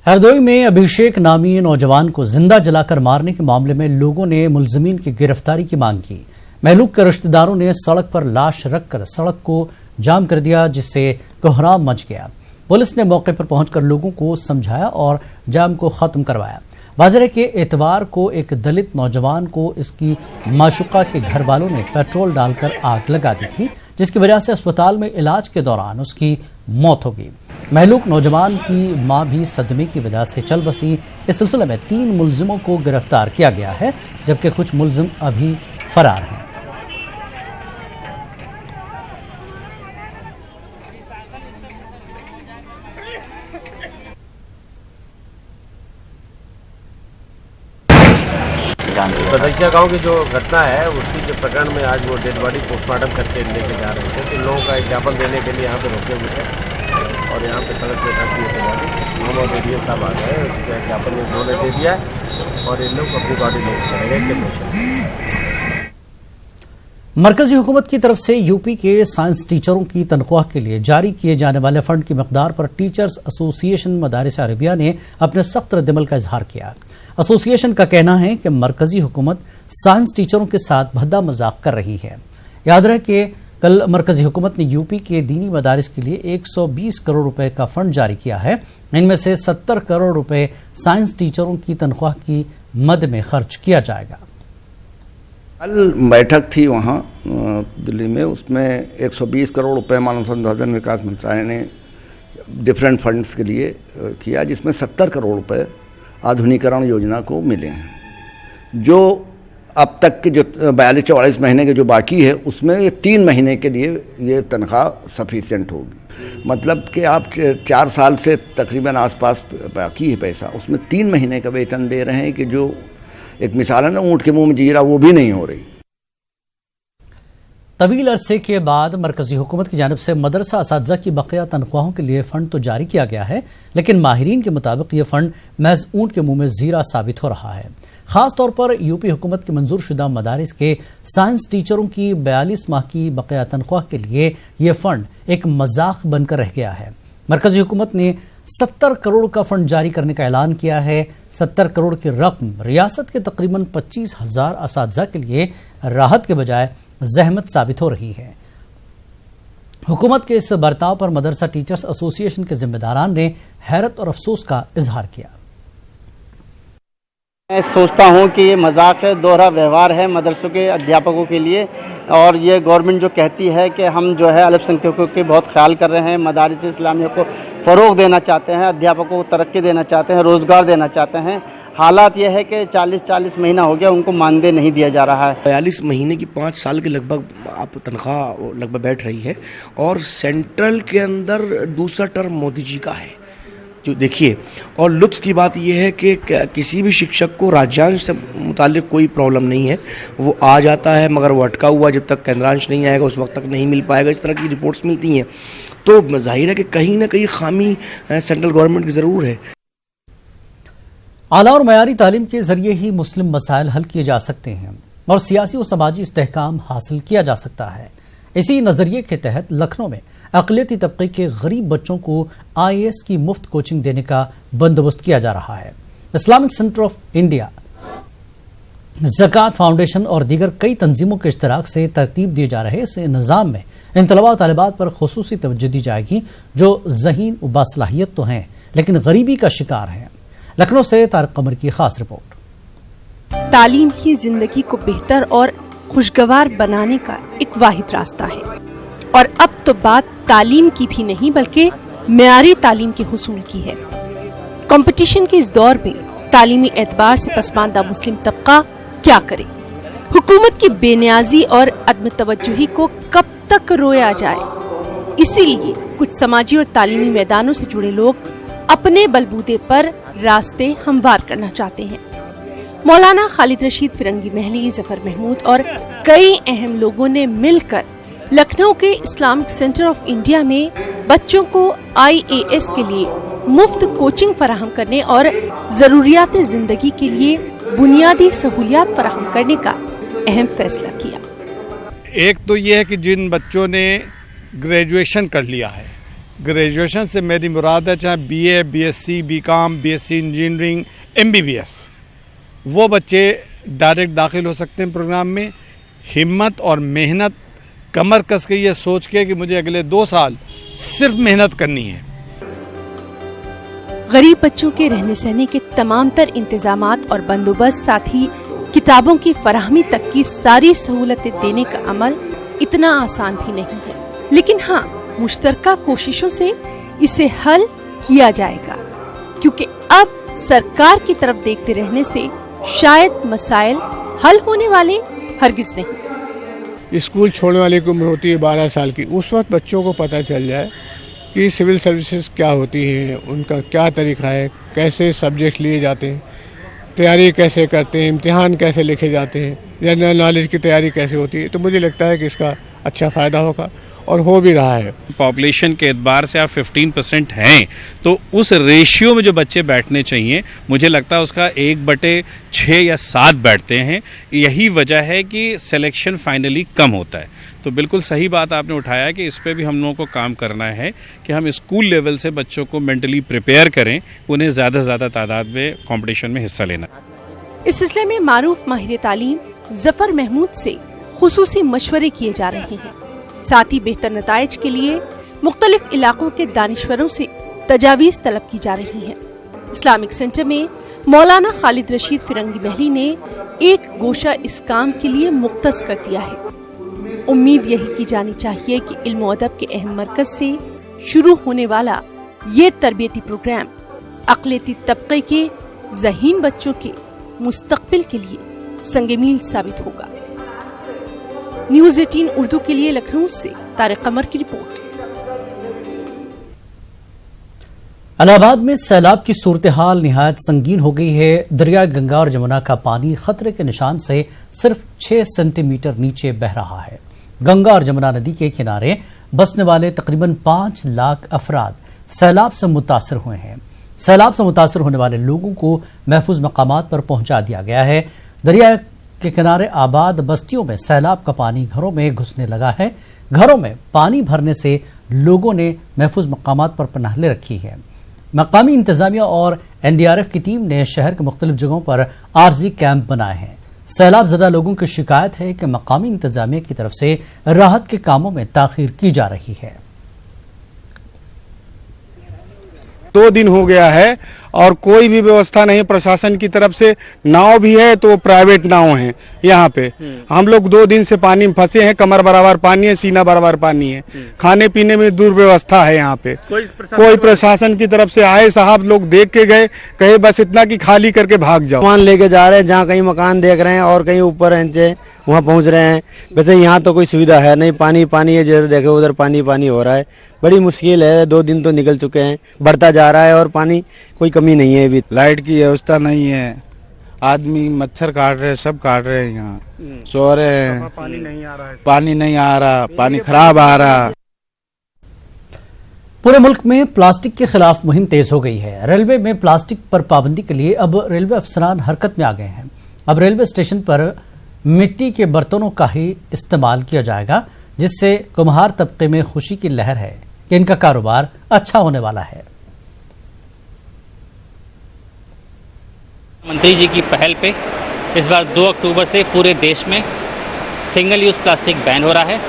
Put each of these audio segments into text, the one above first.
हरदोई में अभिषेक नामी नौजवान को जिंदा जलाकर मारने के मामले में लोगों ने मुलजिमीन की गिरफ्तारी की मांग की। महलूक के रिश्तेदारों ने सड़क पर लाश रखकर सड़क को जाम कर दिया, जिससे कोहराम मच गया। पुलिस ने मौके पर पहुंचकर लोगों को समझाया और जाम को खत्म करवाया। वाज़ेह है कि इतवार को एक दलित नौजवान को इसकी माशुका के घर वालों ने पेट्रोल डालकर आग लगा दी थी, जिसकी वजह से अस्पताल में इलाज के दौरान उसकी मौत हो गई। महलूक नौजवान की मां भी सदमे की वजह से चल बसी। इस सिलसिले में 3 मुलजिमों को गिरफ्तार किया गया है, जबकि कुछ मुलजिम अभी फरार हैं। बदैया गांव की जो घटना है उसी के प्रकरण में आज वो डेड बॉडी पोस्टमार्टम करके लेके जा रहे थे। इन लोगों का एक ज्ञापन देने के लिए यहाँ पे रोके हुए थे और यहाँ पे सड़क पे रख दिए थे बॉडी। मोहम्मद एडीएम साहब आ गए, उसका ज्ञापन उन्होंने दे दिया और इन लोग अपनी बॉडी लेके चले गए। मरकजी हुकूमत की तरफ से यूपी के साइंस टीचरों की तनख्वाह के लिए जारी किए जाने वाले फंड की मकदार पर टीचर्स एसोसिएशन मदारिस अरबिया ने अपने सख्त रद्दमल का इजहार किया। एसोसिएशन का कहना है कि मरकजी हुकूमत साइंस टीचरों के साथ भद्दा मजाक कर रही है। याद रहे कि कल मरकजी हुकूमत ने यूपी के दीनी मदारिस के लिए 120 करोड़ रुपए का फंड जारी किया है। इनमें से 70 करोड़ रुपए साइंस टीचरों की तनख्वाह की मद में खर्च किया जाएगा। कल बैठक थी वहाँ दिल्ली में, उसमें 120 करोड़ रुपए मानव संसाधन विकास मंत्रालय ने डिफरेंट फंड्स के लिए किया, जिसमें 70 करोड़ रुपए आधुनिकीकरण योजना को मिले हैं। जो अब तक के जो 42-44 महीने के जो बाकी है उसमें ये 3 महीने के लिए ये तनख्वाह सफिशिएंट होगी। मतलब कि आप 4 साल से तकरीबन आसपास बाकी है पैसा, उसमें 3 महीने का वेतन दे रहे हैं कि जो एक मिसाल है ना ऊँट के मुंह में जीरा, वो भी नहीं हो रही। तवील अरसे के बाद मरकजी हुकूमत की जानिब से मदरसा असातिज़ा की बकिया तनख्वाहों के लिए फंड तो जारी किया गया है, लेकिन माहिरीन के मुताबिक ये फंड महज ऊँट के मुंह में जीरा साबित हो रहा है। खास तौर पर यूपी हुकूमत की मंजूर शुदा मदारिस के साइंस टीचरों की 42 माह की बकिया तनख्वाह के लिए यह फंड एक मजाक बनकर रह गया है। मरकजी हुकूमत ने 70 करोड़ का फंड जारी करने का ऐलान किया है। 70 करोड़ की रकम रियासत के तकरीबन 25,000 असातिज़ा के लिए राहत के बजाय जहमत साबित हो रही है। हुकूमत के इस बर्ताव पर मदरसा टीचर्स एसोसिएशन के जिम्मेदारान ने हैरत और अफसोस का इजहार किया। मैं सोचता हूं कि ये मजाक है, दोहरा व्यवहार है मदरसों के अध्यापकों के लिए। और ये गवर्नमेंट जो कहती है कि हम जो है अल्पसंख्यकों के बहुत ख्याल कर रहे हैं, मदारिस इस्लामिया को फ़रोग़ देना चाहते हैं, अध्यापकों को तरक्की देना चाहते हैं, रोज़गार देना चाहते हैं। हालात यह है कि 40 महीना हो गया उनको मानदेय नहीं दिया जा रहा है। 42 महीने की 5 साल के लगभग आप तनख्वाह लगभग बैठ रही है और सेंट्रल के अंदर दूसरा टर्म मोदी जी का है जो देखिए। और लुत्फ़ की बात यह है कि किसी भी शिक्षक को राज्यांश से मुतालिक कोई प्रॉब्लम नहीं है, वो आ जाता है मगर वो अटका हुआ जब तक केंद्रांश नहीं आएगा उस वक्त तक नहीं मिल पाएगा। इस तरह की रिपोर्ट्स मिलती हैं, तो जाहिर है कि कहीं ना कहीं खामी सेंट्रल गवर्नमेंट की ज़रूर है। आला और मयारी तालीम के जरिए ही मुस्लिम मसाइल हल किए जा सकते हैं और सियासी और समाजी इस्तेहकाम हासिल किया जा सकता है। इसी नजरिए के तहत लखनऊ में अक़लियती तबके के गरीब बच्चों को IAS की मुफ्त कोचिंग देने का बंदोबस्त किया जा रहा है। इस्लामिक सेंटर ऑफ इंडिया, ज़कात फाउंडेशन और दीगर कई तंजीमों के इश्तराक से तरतीब दिए जा रहे इस निज़ाम में इन तलबा तालिबात पर खुसूसी तवज्जो दी जाएगी जो ज़हीन व बासलाहियत तो हैं लेकिन गरीबी का शिकार हैं। लखनऊ से तारिक कमर की खास रिपोर्ट। तालीम ही जिंदगी को बेहतर और खुशगवार बनाने का एक वाहिद रास्ता है और अब तो बात तालीम की भी नहीं बल्कि मेयारी तालीम के हुसूल की है। कंपटीशन के इस दौर में तालीमी एतबार से पसमानदा मुस्लिम तबका क्या करे? हुकूमत की बेनियाजी और अदम तवज्जुही को कब तक रोया जाए? इसीलिए कुछ समाजी और तालीमी मैदानों से जुड़े लोग अपने बलबूते पर रास्ते हमवार करना चाहते हैं। मौलाना खालिद रशीद फिरंगी महली, जफर महमूद और कई अहम लोगों ने मिलकर लखनऊ के इस्लामिक सेंटर ऑफ इंडिया में बच्चों को IAS के लिए मुफ्त कोचिंग फराहम करने और जरूरियात जिंदगी के लिए बुनियादी सहूलियात फराहम करने का अहम फैसला किया। एक तो ये है कि जिन बच्चों ने ग्रेजुएशन कर लिया है ग्रेजुएशन से मेरी मुराद है चाहे BA, BSc, BCom, BSc engineering, MBBS, वो बच्चे डायरेक्ट दाखिल हो सकते हैं प्रोग्राम में। हिम्मत और मेहनत, कमर कस के ये सोच के कि मुझे अगले 2 साल सिर्फ मेहनत करनी है। गरीब बच्चों के रहने सहने के तमाम तर इंतजामात और बंदोबस्त, साथ ही किताबों की फराहमी तक की सारी सहूलतें देने का अमल इतना आसान भी नहीं है, लेकिन हाँ, मुश्तरका कोशिशों से इसे हल किया जाएगा, क्योंकि अब सरकार की तरफ देखते रहने से शायद मसाइल हल होने वाले हरगिज नहीं। स्कूल छोड़ने वाली की उम्र होती है 12 साल की, उस वक्त बच्चों को पता चल जाए कि सिविल सर्विसेज क्या होती हैं, उनका क्या तरीका है, कैसे सब्जेक्ट लिए जाते हैं, तैयारी कैसे करते हैं, इम्तिहान कैसे लिखे जाते हैं, जनरल नॉलेज की तैयारी कैसे होती है। तो मुझे लगता है कि इसका अच्छा फ़ायदा होगा और हो भी रहा है। पॉपुलेशन के एतबार से आप 15% हैं, तो उस रेशियो में जो बच्चे बैठने चाहिए, मुझे लगता है उसका 1/6 या 7 बैठते हैं। यही वजह है कि सिलेक्शन फाइनली कम होता है। तो बिल्कुल सही बात आपने उठाया कि इस पे भी हम लोगों को काम करना है कि हम स्कूल लेवल से बच्चों को मेंटली प्रिपेयर करें, उन्हें ज़्यादा से ज़्यादा तादाद में कंपटीशन में हिस्सा लेना। इस सिलसिले में मारूफ माहिर तालीम जफर महमूद से खुसूसी मशवरे किए जा रहे हैं। साथ ही बेहतर नताइज के लिए मुख्तलिफ इलाकों के दानिश्वरों से तजावीज़ तलब की जा रही हैं। इस्लामिक सेंटर में मौलाना खालिद रशीद फिरंगी महली ने एक गोशा इस काम के लिए मुख्तस कर दिया है। उम्मीद यही की जानी चाहिए कि इल्म और अदब के अहम मरकज से शुरू होने वाला ये तरबियती प्रोग्राम अक़लियती तबके के ज़हीन बच्चों के मुस्तक़बिल के लिए संग-ए-मील साबित होगा। न्यूज़ 18 उर्दू के लिए लखनऊ से तारिक कमर की रिपोर्ट। इलाहाबाद में सैलाब की सूरत हाल निहायत संगीन हो गई है। दरिया गंगा और जमुना का पानी खतरे के निशान से सिर्फ 6 सेंटीमीटर नीचे बह रहा है। गंगा और जमुना नदी के किनारे बसने वाले तकरीबन 5 लाख अफराद सैलाब से मुतासर हुए हैं। सैलाब से मुतासर होने वाले लोगों को महफूज मकामात पर पहुंचा दिया गया है। दरिया के किनारे आबाद बस्तियों में सैलाब का पानी घरों में घुसने लगा है। घरों में पानी भरने से लोगों ने महफूज मकामात पर पनाह ले रखी है। मकामी इंतजामिया और NDRF की टीम ने शहर के मुख्तलिफ जगहों पर आर्जी कैंप बनाए हैं। सैलाब ज़दा लोगों की शिकायत है कि मकामी इंतजामिया की तरफ से राहत के कामों में ताखीर की जा रही है। 2 दिन हो गया है और कोई भी व्यवस्था नहीं प्रशासन की तरफ से। नाव भी है तो प्राइवेट नाव है यहाँ पे। हम लोग 2 दिन से पानी में फंसे हैं। कमर बराबर पानी है, सीना बराबर पानी है। खाने पीने में दुर्व्यवस्था है यहाँ पे। कोई प्रशासन की तरफ से आए साहब लोग देख के गए, कहे बस इतना कि खाली करके भाग जाओ। सामान लेके जा रहे हैं, जहाँ कहीं मकान देख रहे हैं और कहीं ऊपर नीचे वहाँ पहुँच रहे हैं। वैसे यहाँ तो कोई सुविधा है नहीं, पानी पानी है, जैसे देखे उधर पानी पानी हो रहा है। बड़ी मुश्किल है। 2 दिन तो निकल चुके हैं, बढ़ता जा रहा है और पानी कोई कमी नहीं है। अभी लाइट की व्यवस्था नहीं है, आदमी मच्छर काट रहे, सब काट रहे हैं, यहाँ सो रहे हैं। पानी नहीं आ रहा, पानी खराब आ रहा। पूरे मुल्क में प्लास्टिक के खिलाफ मुहिम तेज हो गई है। रेलवे में प्लास्टिक पर पाबंदी के लिए अब रेलवे अफसरान हरकत में आ गए हैं। अब रेलवे स्टेशन पर मिट्टी के बर्तनों का ही इस्तेमाल किया जाएगा, जिससे कुम्हार तबके में खुशी की लहर है कि इनका कारोबार अच्छा होने वाला है। मंत्री जी की पहल पे इस बार 2 अक्टूबर से पूरे देश में सिंगल यूज़ प्लास्टिक बैन हो रहा है।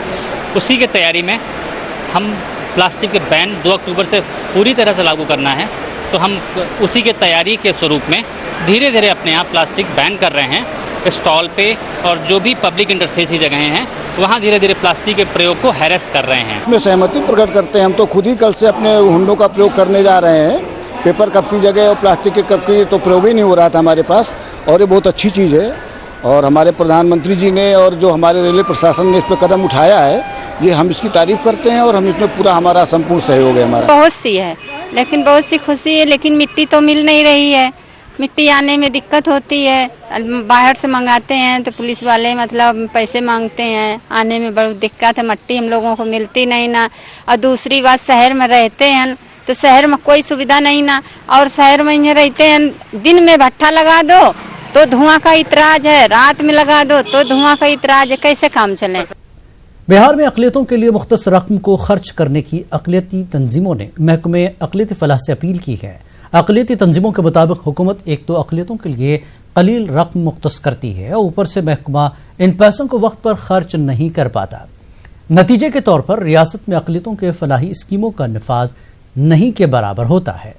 उसी की तैयारी में हम प्लास्टिक के बैन 2 अक्टूबर से पूरी तरह से लागू करना है, तो हम उसी के तैयारी के स्वरूप में धीरे धीरे अपने यहाँ प्लास्टिक बैन कर रहे हैं। स्टॉल पे और जो भी पब्लिक इंटरफेस की जगहें हैं वहाँ धीरे धीरे प्लास्टिक के प्रयोग को हैरेस कर रहे हैं। इसमें सहमति प्रकट करते हैं। हम तो खुद ही कल से अपने हुंडों का प्रयोग करने जा रहे हैं। पेपर कप की जगह और प्लास्टिक के कप की तो प्रयोग ही नहीं हो रहा था हमारे पास, और ये बहुत अच्छी चीज़ है। और हमारे प्रधानमंत्री जी ने और जो हमारे रेलवे प्रशासन ने इस पर कदम उठाया है, ये हम इसकी तारीफ करते हैं और हम इसमें पूरा हमारा संपूर्ण सहयोग है। हमारा बहुत सी है, लेकिन बहुत सी खुशी है, लेकिन मिट्टी तो मिल नहीं रही है। मिट्टी आने में दिक्कत होती है। बाहर से मंगाते हैं तो पुलिस वाले मतलब पैसे मांगते हैं, आने में बड़ी दिक्कत है। मिट्टी हम लोगों को मिलती नहीं ना। और दूसरी बात, शहर में रहते हैं तो शहर में कोई सुविधा नहीं ना। और शहर में यहाँ रहते हैं, दिन में भट्ठा लगा दो तो धुआं का इतराज है, रात में लगा दो तो धुआं का इतराज है, कैसे काम चले। बिहार में अक़लियतों के लिए मुख्तस रकम को खर्च करने की अक़लियती तंजीमों ने महकमे अक़लियती फलाह से अपील की है। अक़लियती तंजीमों के मुताबिक हुकूमत एक तो अक़लियतों के लिए कलील रकम मुख्तस करती है और ऊपर से महकमा इन पैसों को वक्त पर खर्च नहीं कर पाता। नतीजे के तौर पर रियासत में अक़लियतों के फलाही स्कीमों का नफाज नहीं के बराबर होता है।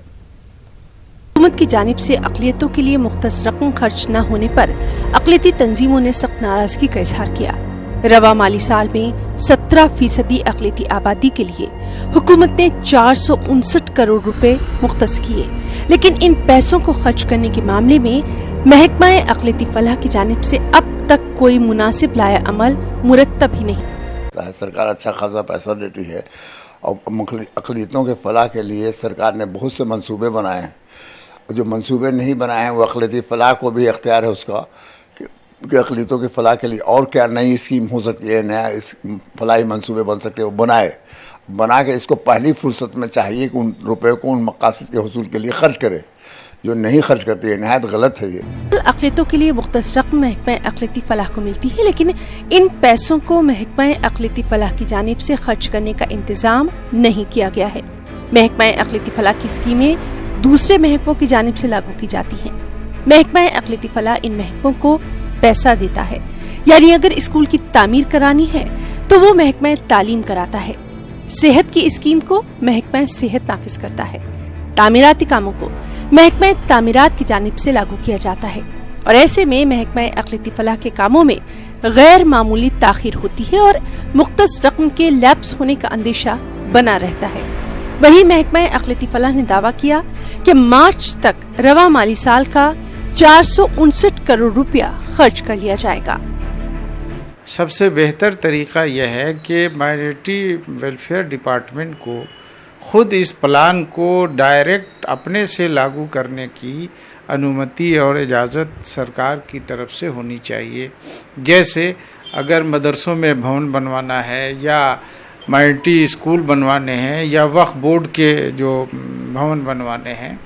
हुकूमत की जानिब से अक़लियतों के लिए मुख्तस रकम खर्च न होने पर अक़लियती तंजीमों ने सख्त नाराजगी का इजहार किया। रवा माली साल में 17% अक़लियती आबादी के लिए हुकूमत ने 459 करोड़ रुपए मुख्तस किए, लेकिन इन पैसों को खर्च करने के मामले में महकमा अक़लियती फलाह की जानिब से अब तक कोई मुनासिब लाया अमल मुरतब ही नहीं। सरकार अच्छा खासा पैसा देती है और अक़लियतों के फलाह के लिए सरकार ने बहुत से मंसूबे बनाए हैं। जो मंसूबे नहीं बनाए हैं वो अक़लियती फलाह को भी इख्तियार है उसका कि अक़लियतों के फलाह के लिए और क्या नई स्कीम हो सकती है, नया इस फलाही मंसूबे बन सकते हैं, वो बना के इसको पहली फुर्सत में चाहिए कि उन रुपये को उन मकासद के हुसूल के लिए खर्च करे। जो नहीं खर्च करती है नहायत गलत है। ये अक़लियतों के लिए मुख्तस रकम महकमा अक़लियती फलाह को मिलती है, लेकिन इन पैसों को महकमा अक़लियती फलाह की जानिब से खर्च करने का इंतजाम नहीं किया गया है। महकमा अक़लियती फलाह की स्कीमें दूसरे महकमों की जानिब से लागू की जाती हैं। महकमा अक़लियती फलाह इन महकमों को पैसा देता है, यानी अगर स्कूल की तामीर करानी है तो वो महकमा तालीम कराता है। सेहत की स्कीम को महकमा सेहत नाफिज करता है। तामीराती कामों को महकमा तामीरात की जानिब से लागू किया जाता है और ऐसे में महकमा अक़लियती फलाह के कामों में गैर मामूली ताखीर होती है और मुख्तस रकम के लैप्स होने का अंदेशा बना रहता है। वहीं महकमा अक़लियती फलाह ने दावा किया कि मार्च तक रवा माली साल का 459 करोड़ रुपया खर्च कर लिया जाएगा। सबसे बेहतर तरीका यह है कि माइनॉरिटी वेलफेयर डिपार्टमेंट को खुद इस प्लान को डायरेक्ट अपने से लागू करने की अनुमति और इजाज़त सरकार की तरफ से होनी चाहिए। जैसे अगर मदरसों में भवन बनवाना है या माइनॉरिटी स्कूल बनवाने हैं या वक्फ बोर्ड के जो भवन बनवाने हैं,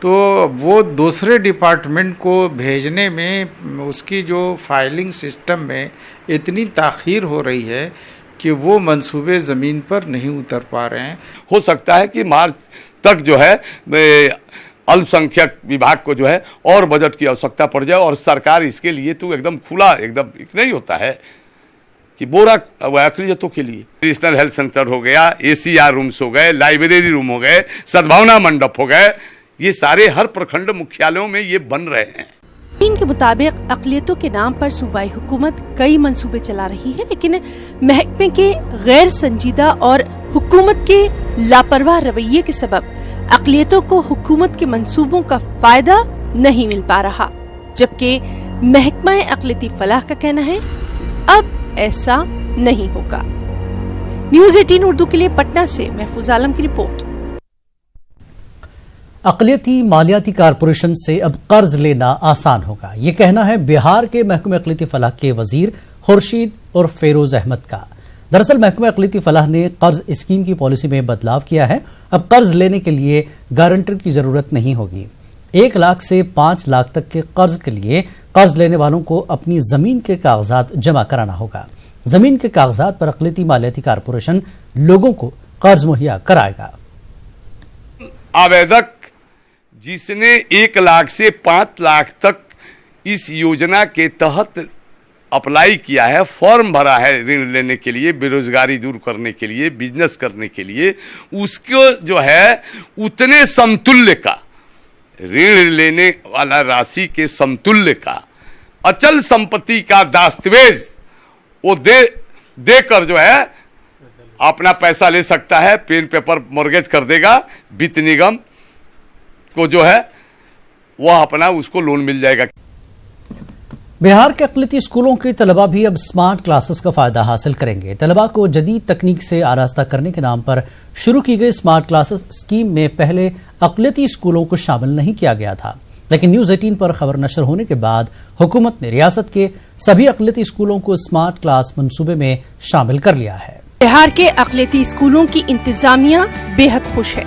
तो वो दूसरे डिपार्टमेंट को भेजने में उसकी जो फाइलिंग सिस्टम में इतनी ताख़ीर हो रही है कि वो मंसूबे ज़मीन पर नहीं उतर पा रहे हैं। हो सकता है कि मार्च तक जो है अल्पसंख्यक विभाग को जो है और बजट की आवश्यकता पड़ जाए और सरकार इसके लिए तो एकदम खुला एकदम नहीं होता है कि बोरा अक़लियतों के लिए नेशनल हेल्थ सेंटर हो गया, ACR रूम्स हो गए, लाइब्रेरी रूम हो गए, सद्भावना मंडप हो गए, ये सारे हर प्रखंड मुख्यालयों में ये बन रहे हैं। इनके मुताबिक अक़लियतों के नाम पर सूबाई हुकूमत कई मंसूबे चला रही है, लेकिन महकमे के गैर संजीदा और हुकूमत के लापरवाह रवैये के सबब अक़लियतों को हुकूमत के मंसूबों का फायदा नहीं मिल पा रहा। जबकि महकमा अक़लियती फलाह का कहना है अब ऐसा नहीं होगा। न्यूज़ 18 उर्दू के लिए पटना से महफूज आलम की रिपोर्ट। अक़लियती मालियाती कारपोरेशन से अब कर्ज लेना आसान होगा, ये कहना है बिहार के महकमे अक़लियती फलाह के वजीर खुर्शीद और फेरोज अहमद का। दरअसल महकमे अक़लियती फलाह ने कर्ज स्कीम की पॉलिसी में बदलाव किया है। अब कर्ज लेने के लिए गारंटर की जरूरत नहीं होगी। 1 लाख से 5 लाख तक के कर्ज के लिए कर्ज लेने वालों को अपनी जमीन के कागजात जमा कराना होगा। जमीन के कागजात पर अक़लियती मालियाती कारपोरेशन लोगों को कर्ज मुहैया कराएगा। आवेदक जिसने 1 लाख से 5 लाख तक इस योजना के तहत अप्लाई किया है, फॉर्म भरा है ऋण लेने के लिए, बेरोजगारी दूर करने के लिए, बिजनेस करने के लिए, उसको जो है उतने समतुल्य का ऋण लेने वाला राशि के समतुल्य का अचल संपत्ति का दस्तावेज वो देकर जो है अपना पैसा ले सकता है। पेन पेपर मॉर्गेज कर देगा, वित्त निगम को जो है वह अपना उसको लोन मिल जाएगा। बिहार के अक़लियती स्कूलों के तलबा भी अब स्मार्ट क्लासेस का फायदा हासिल करेंगे। तलबा को जदीद तकनीक से आरास्ता करने के नाम पर शुरू की गई स्मार्ट क्लासेस स्कीम में पहले अक़लियती स्कूलों को शामिल नहीं किया गया था, लेकिन न्यूज़ 18 पर खबर नशर होने के बाद हुकूमत ने रियासत के सभी अक़लियती स्कूलों को स्मार्ट क्लास मंसूबे में शामिल कर लिया है। बिहार के अक़लियती स्कूलों की इंतजामिया बेहद खुश है।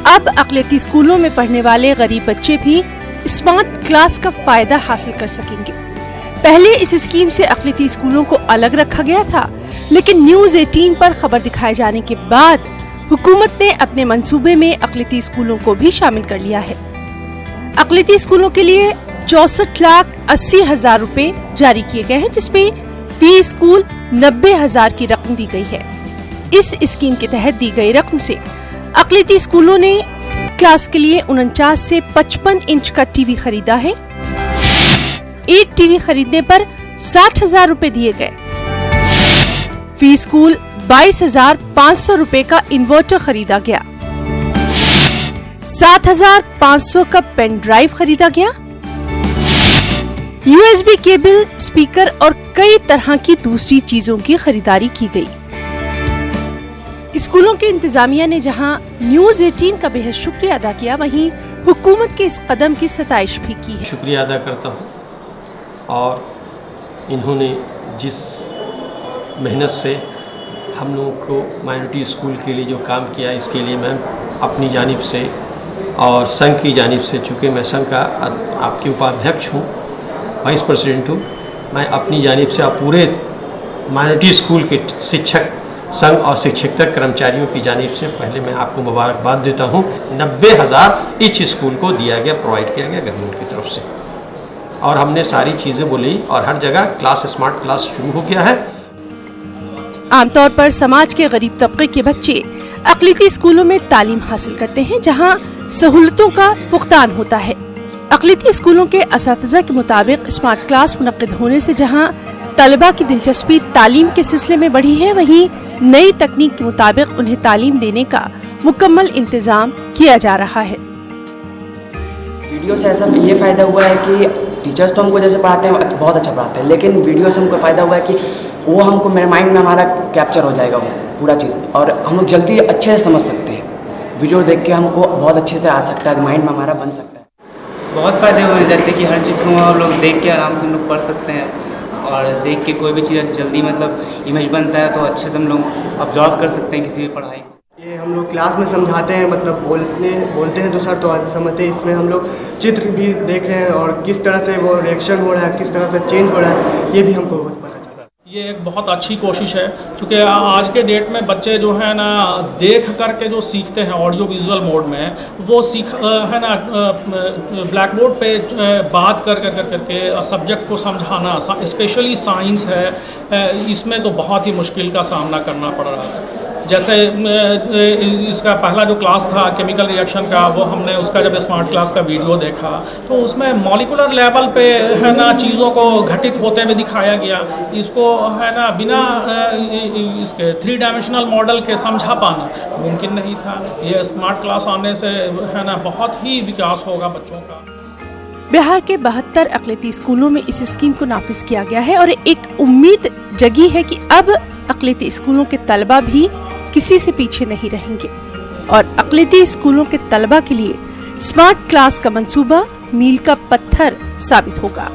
अब अक़लियती स्कूलों में पढ़ने वाले गरीब बच्चे भी स्मार्ट क्लास का फायदा हासिल कर सकेंगे। पहले इस स्कीम से अक़लियती स्कूलों को अलग रखा गया था, लेकिन न्यूज़ 18 पर खबर दिखाए जाने के बाद हुकूमत ने अपने मंसूबे में अक़लियती स्कूलों को भी शामिल कर लिया है। अक़लियती स्कूलों के लिए 64,80,000 रुपए जारी किए गए हैं, जिसमें फी स्कूल 90,000 की रकम दी गई है। इस स्कीम के तहत दी गई रकम से अक़लियती स्कूलों ने क्लास के लिए 49 से 55 इंच का टीवी खरीदा है। एक टीवी खरीदने पर 60,000 रुपए दिए गए। फी स्कूल 22,500 रुपए का इन्वर्टर खरीदा गया। 7,500 का पेन ड्राइव खरीदा गया। USB केबल, स्पीकर और कई तरह की दूसरी चीजों की खरीदारी की गई। स्कूलों के इंतजामिया ने जहां न्यूज़ 18 का बेहद शुक्रिया अदा किया, वहीं हुकूमत के इस कदम की सताइश भी की है। शुक्रिया अदा करता हूं और इन्होंने जिस मेहनत से हम लोगों को माइनॉरिटी स्कूल के लिए जो काम किया, इसके लिए मैं अपनी जानिब से और संघ की जानिब से, चूँकि मैं संघ का आपके उपाध्यक्ष हूँ, वाइस प्रेसिडेंट हूँ, मैं अपनी जानिब से पूरे माइनॉरिटी स्कूल के शिक्षक संघ और शिक्षक कर्मचारियों की जानिब से पहले मैं आपको मुबारकबाद देता हूँ। 90,000 इच स्कूल को दिया गया, प्रोवाइड किया गया गवर्नमेंट की तरफ से, और हमने सारी चीज़ें बोली और हर जगह क्लास स्मार्ट क्लास शुरू हो गया है। आमतौर पर समाज के गरीब तबके के बच्चे अक़लियती स्कूलों में तालीम हासिल करते हैं, जहां सहूलतों का फुकदान होता है। अक़लियती स्कूलों के असातिज़ा के मुताबिक स्मार्ट क्लास मुनक़िद होने से जहां तलबा की दिलचस्पी तालीम के सिलसिले में बढ़ी है, वहीं नई तकनीक के मुताबिक उन्हें तालीम देने का मुकम्मल इंतजाम किया जा रहा है। वीडियो से ऐसा ये फ़ायदा हुआ है कि टीचर्स तो हमको जैसे पढ़ाते हैं बहुत अच्छा पढ़ाते हैं, लेकिन वीडियो से हमको फ़ायदा हुआ है कि वो हमको मेरे माइंड में हमारा कैप्चर हो जाएगा वो पूरा चीज़, और हम लोग जल्दी अच्छे से समझ सकते हैं। वीडियो देख के हमको बहुत अच्छे से आ सकता है, माइंड में हमारा बन सकता है। बहुत फ़ायदे हुए हैं, जैसे कि हर चीज़ को हम लोग देख के आराम से हम लोग पढ़ सकते हैं, और देख के कोई भी चीज़ जल्दी मतलब इमेज बनता है तो अच्छे से हम लोग ऑब्जर्व कर सकते हैं किसी भी पढ़ाई को। ये हम लोग क्लास में समझाते हैं, मतलब बोलते हैं तो सर तो आज समझते हैं, इसमें हम लोग चित्र भी देख रहे हैं और किस तरह से वो रिएक्शन हो रहा है, किस तरह से चेंज हो रहा है, ये भी हमको बहुत पता चला। ये एक बहुत अच्छी कोशिश है, क्योंकि आज के डेट में बच्चे जो है ना देख करके जो सीखते हैं ऑडियो विजुअल मोड में, वो है ना ब्लैक बोर्ड पे बात करके सब्जेक्ट को समझाना, स्पेशली साइंस है, इसमें तो बहुत ही मुश्किल का सामना करना पड़ रहा है। जैसे इसका पहला जो क्लास था केमिकल रिएक्शन का, वो हमने उसका जब स्मार्ट क्लास का वीडियो देखा तो उसमें मॉलिकुलर लेवल पे है ना चीज़ों को घटित होते हुए दिखाया गया। इसको है ना बिना इसके 3 डायमेंशनल मॉडल के समझा पाना मुमकिन नहीं था। ये स्मार्ट क्लास आने से है ना बहुत ही विकास होगा बच्चों का। बिहार के 72 अक़लियती स्कूलों में इस स्कीम को नाफिज किया गया है और एक उम्मीद जगी है कि अब अक़लियती स्कूलों के तलबा भी किसी से पीछे नहीं रहेंगे और अक़लियती स्कूलों के तलबा के लिए स्मार्ट क्लास का मंसूबा मील का पत्थर साबित होगा।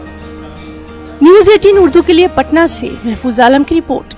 न्यूज़ 18 उर्दू के लिए पटना से महफूज आलम की रिपोर्ट।